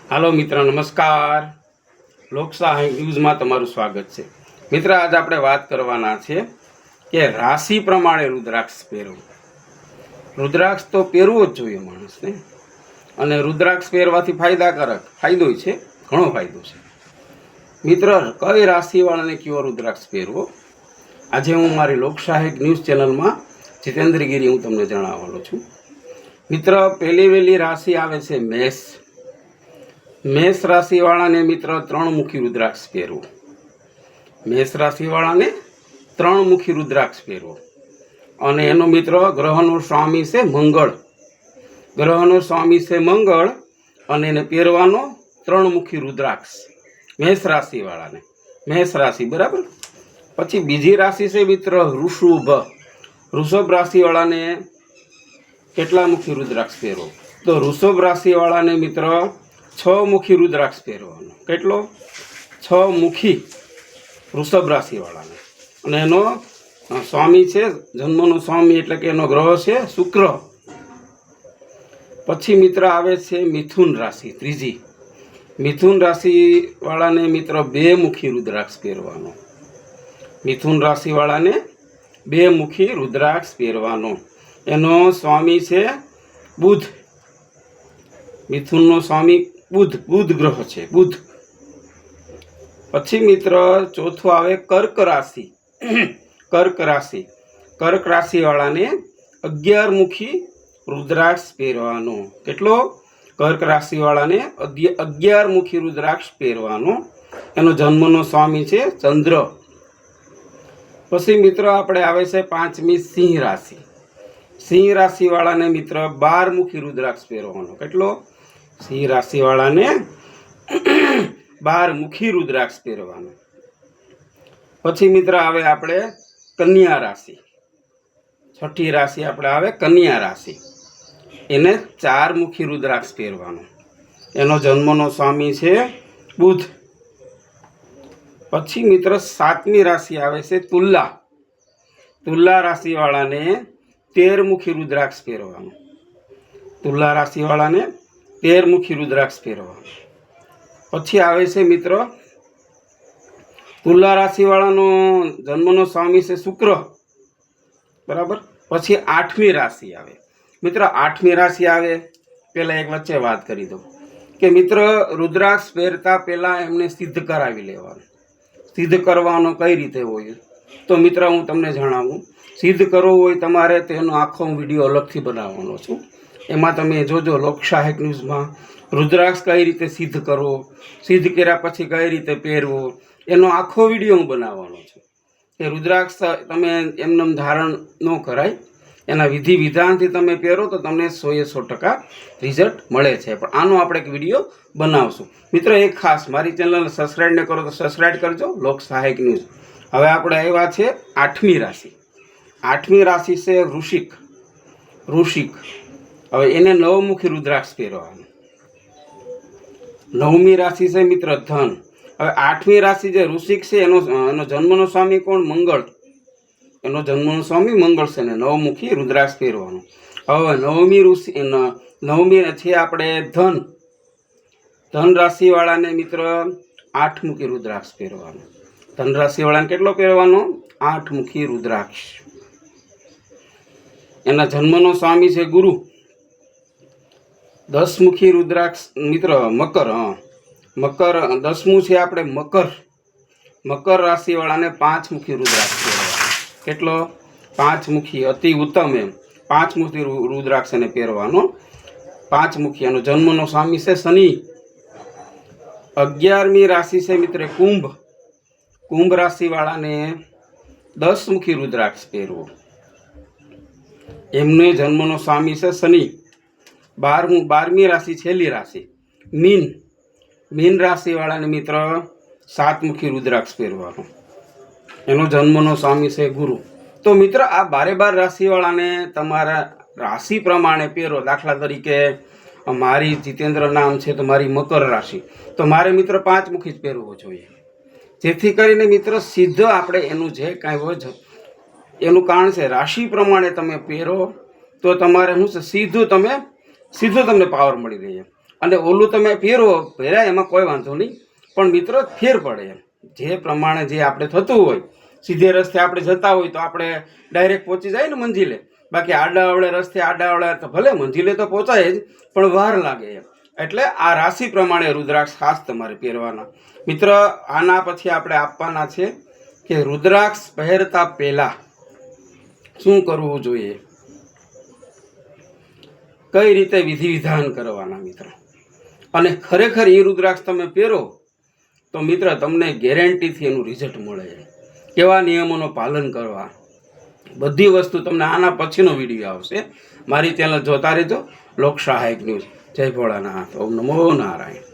હાલો મિત્ર, નમસ્કાર. લોકશાહી ન્યૂઝમાં તમારું સ્વાગત છે. મિત્ર, આજ આપણે વાત કરવાના છે કે રાશિ પ્રમાણે રુદ્રાક્ષ પહેરવું. રુદ્રાક્ષ તો પહેરવો જ જોઈએ માણસને, અને રુદ્રાક્ષ પહેરવાથી ફાયદો છે, ઘણો ફાયદો છે. મિત્ર, કઈ રાશિવાળાને કયો રુદ્રાક્ષ પહેરવો, આજે હું મારી લોકશાહી ન્યૂઝ ચેનલમાં જીતેન્દ્રગીરી હું તમને જણાવવાનો છું. મિત્ર, પહેલી રાશિ આવે છે મેષ. મેષ રાશિવાળાને મિત્ર 3 મુખી રુદ્રાક્ષ પહેરવો. મેષ રાશિવાળાને 3 મુખી રુદ્રાક્ષ પહેરવો. અને એનો મિત્ર ગ્રહનો સ્વામી છે મંગળ. ગ્રહનો સ્વામી છે મંગળ, અને એને પહેરવાનો 3 મુખી રુદ્રાક્ષ મેષ રાશિવાળાને. મેષ રાશિ બરાબર. પછી બીજી રાશિ છે મિત્ર વૃષભ. વૃષભ રાશિવાળાને કેટલા મુખી રુદ્રાક્ષ પહેરવો? તો વૃષભ રાશિવાળાને મિત્ર 6 મુખી રુદ્રાક્ષ પહેરવાનો. કેટલો? 6 મુખી વૃષભ રાશિવાળાને. અને એનો સ્વામી છે, જન્મનો સ્વામી એટલે કે એનો ગ્રહ છે શુક્ર. પછી મિત્ર આવે છે મિથુન રાશિ, ત્રીજી. મિથુન રાશિવાળાને મિત્ર 2 મુખી રુદ્રાક્ષ પહેરવાનો. મિથુન રાશિવાળાને 2 મુખી રુદ્રાક્ષ પહેરવાનો. એનો સ્વામી છે બુધ. મિથુનનો સ્વામી બુધ ગ્રહ છે, બુધ. પછી મિત્ર ચોથું આવે કર્ક રાશિ. કર્ક રાશિ. કર્ક રાશિવાળાને 11 મુખી રુદ્રાક્ષ પહેરવાનો. કેટલો? કર્ક રાશિવાળાને 11 મુખી રુદ્રાક્ષ પહેરવાનો. એનો જન્મનો સ્વામી છે ચંદ્ર. પછી મિત્ર આપણે આવે છે 5મી સિંહ રાશિ. સિંહ રાશિવાળાને મિત્ર 12 મુખી રુદ્રાક્ષ પહેરવાનો. કેટલો? સિંહ રાશિવાળાને 12 મુખી રુદ્રાક્ષ પહેરવાનો. પછી મિત્ર આવે આપણે કન્યા રાશિ. 6ઠી રાશિ આપણે આવે કન્યા રાશિ. એને 4 મુખી રુદ્રાક્ષ પહેરવાનો. એનો જન્મનો સ્વામી છે બુધ. પછી મિત્ર 7મી રાશિ આવે છે તુલા. તુલા રાશિવાળાને 13 મુખી રુદ્રાક્ષ પહેરવાનો. તુલા રાશિવાળાને 13 મુખી રુદ્રાક્ષ પહેરવાનો. પછી આવે છે મિત્ર તુલા રાશિવાળાનો જન્મનો સ્વામી છે શુક્ર, બરાબર. પછી 8મી રાશિ આવે. મિત્ર 8મી રાશિ આવે પહેલાં એક વચ્ચે વાત કરી દઉં કે મિત્ર રુદ્રાક્ષ પહેરતા પહેલાં એમને સિદ્ધ કરાવી લેવાનું. સિદ્ધ કરવાનો કઈ રીતે હોય તો મિત્ર હું તમને જણાવું. સિદ્ધ કરવો હોય તમારે તો એનો આખો વિડીયો અલગથી બનાવવાનો છું. એમાં તમે જોજો લોકશાહી ન્યૂઝમાં રુદ્રાક્ષ કઈ રીતે સિદ્ધ કરવો, સિદ્ધ કર્યા પછી કઈ રીતે પહેરવો, એનો આખો વિડીયો હું બનાવવાનો છું. એ રુદ્રાક્ષ તમે એમને ધારણ ન કરાય, એના વિધિ વિધાનથી તમે પહેરો તો તમને 100% રિઝલ્ટ મળે છે. પણ આનો આપણે એક વિડીયો બનાવશું. મિત્ર એક ખાસ, મારી ચેનલને સબસ્ક્રાઈબ ન કરો તો સબસ્ક્રાઈબ કરજો, લોકશાહી ન્યૂઝ. હવે આપણે આવ્યા છે 8મી રાશિ. 8મી રાશિ છે વૃશ્ચિક. હવે એને 9 મુખી રુદ્રાક્ષ પહેરવાનું. 9મી રાશિ છે મિત્ર ધન. હવે 8મી રાશિ જે વૃશ્ચિક છે એનો જન્મનો સ્વામી કોણ? મંગળ. એનો જન્મનો સ્વામી મંગળ છે ને 9 મુખી રુદ્રાક્ષ પહેરવાનો. હવે 9મી છે આપણે ધન. ધન રાશિવાળાને મિત્ર 8 મુખી રુદ્રાક્ષ પહેરવાનો. ધન રાશિવાળાને કેટલો પહેરવાનો? 8 મુખી રુદ્રાક્ષ. એના જન્મનો સ્વામી છે ગુરુ. 10 મુખી રુદ્રાક્ષ મિત્ર મકર. મકર 10મું છે આપણે મકર. મકર રાશિવાળાને 5 મુખી રુદ્રાક્ષ પહેરવાનો. કેટલો? 5 મુખી. અતિ ઉત્તમ. એમ 5 મુખી રુદ્રાક્ષ એને પહેરવાનો. 5 મુખી. એનો જન્મનો સ્વામી છે શનિ. 11મી રાશિ છે મિત્ર કુંભ. કુંભ રાશિવાળાને 10 મુખી રુદ્રાક્ષ પહેરવો. એમને જન્મનો સ્વામી છે શનિ. 12મી રાશિ છેલ્લી રાશિ મીન. મીન રાશિવાળાને મિત્ર 7 મુખી રુદ્રાક્ષ પહેરવાનો. એનો જન્મનો સ્વામી છે ગુરુ. તો મિત્ર આ 12 રાશિવાળાને તમારા રાશિ પ્રમાણે પહેરો. દાખલા તરીકે મારી જીતેન્દ્ર નામ છે તો મારી મકર રાશિ, તો મારે મિત્ર 5 મુખી જ પહેરવો જોઈએ, જેથી કરીને મિત્ર સિદ્ધ આપણે એનું જે કાંઈ હોય એનું કારણ છે રાશિ પ્રમાણે તમે પહેરો તો તમારે શું છે સીધું તમને પાવર મળી રહે. અને ઓલું તમે પહેર્યા એમાં કોઈ વાંધો નહીં, પણ મિત્રો ફેર પડે એમ જે પ્રમાણે જે આપણે થતું હોય, સીધે રસ્તે આપણે જતા હોય તો આપણે ડાયરેક્ટ પહોંચી જાય ને મંજિલે, બાકી આડાઅવળે રસ્તે આડાઅવળે તો ભલે મંજિલે તો પહોંચાય જ પણ વાર લાગે એમ. એટલે આ રાશિ પ્રમાણે રુદ્રાક્ષ ખાસ તમારે પહેરવાના. મિત્ર આના પછી આપણે આપવાના છે કે રુદ્રાક્ષ પહેરતા પહેલા શું કરવું જોઈએ, કઈ રીતે વિધિ વિધાન કરવાના મિત્ર. અને ખરેખર એ રુદ્રાક્ષ તમે પહેરો તો મિત્ર તમને ગેરંટીથી એનું રિઝલ્ટ મળે છે. કેવા નિયમોનું પાલન કરવા, બધી વસ્તુ તમને આના પછીનો વિડીયો આવશે. મારી ચેનલ જોતા રહેજો, લોક સહાયક ન્યૂઝ. જય ભોળાનાથ. ઓમ નમો નારાયણ.